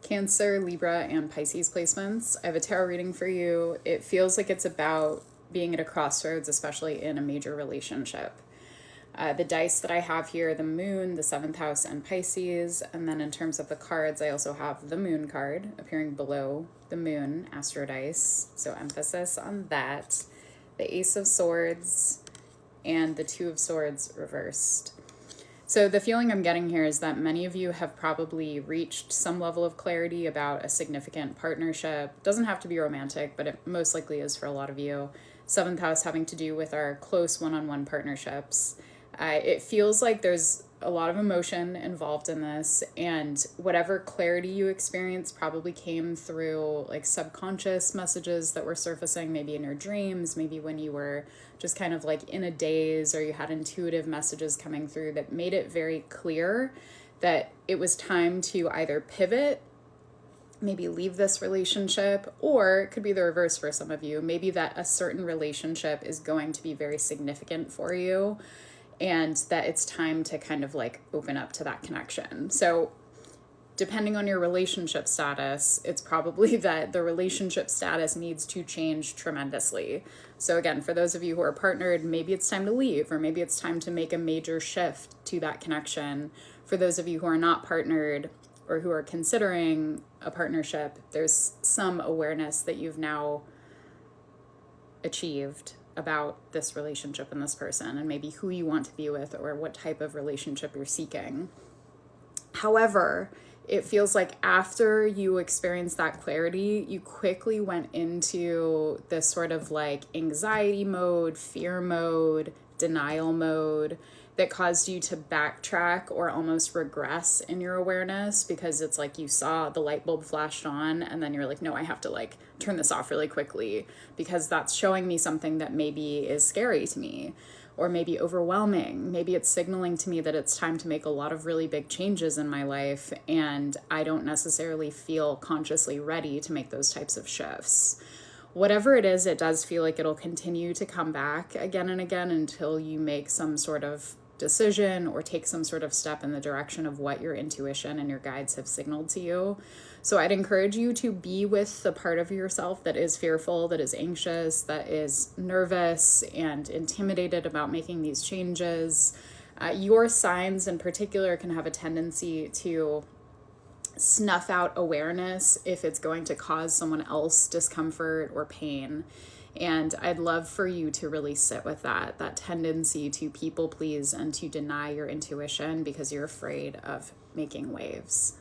Cancer, Libra, and Pisces placements. I have a tarot reading for you. It feels like it's about being at a crossroads, especially in a major relationship. The dice that I have here, the moon, the seventh house, and Pisces. And then in terms of the cards, I also have the moon card appearing below the moon, astro dice. So emphasis on that. The ace of swords and the two of swords reversed. So the feeling I'm getting here is that many of you have probably reached some level of clarity about a significant partnership. It doesn't have to be romantic, but it most likely is for a lot of you. Seventh house having to do with our close one-on-one partnerships. It feels like there's a lot of emotion involved in this, and whatever clarity you experience probably came through like subconscious messages that were surfacing, maybe in your dreams, maybe when you were just kind of like in a daze, or you had intuitive messages coming through that made it very clear that it was time to either pivot, maybe leave this relationship, or it could be the reverse for some of you. Maybe that a certain relationship is going to be very significant for you, and that it's time to kind of like open up to that connection. So depending on your relationship status, it's probably that the relationship status needs to change tremendously. So again, for those of you who are partnered, maybe it's time to leave, or maybe it's time to make a major shift to that connection. For those of you who are not partnered or who are considering a partnership, there's some awareness that you've now achieved about this relationship and this person, and maybe who you want to be with or what type of relationship you're seeking. However, it feels like after you experienced that clarity, you quickly went into this sort of like anxiety mode, fear mode, denial mode that caused you to backtrack or almost regress in your awareness, because it's like you saw the light bulb flashed on and then you're like, no, I have to like turn this off really quickly because that's showing me something that maybe is scary to me, or maybe overwhelming. Maybe it's signaling to me that it's time to make a lot of really big changes in my life, and I don't necessarily feel consciously ready to make those types of shifts. Whatever it is, it does feel like it'll continue to come back again and again until you make some sort of decision or take some sort of step in the direction of what your intuition and your guides have signaled to you. So I'd encourage you to be with the part of yourself that is fearful, that is anxious, that is nervous and intimidated about making these changes. Your signs in particular can have a tendency to snuff out awareness if it's going to cause someone else discomfort or pain. And I'd love for you to really sit with that tendency to people please and to deny your intuition because you're afraid of making waves.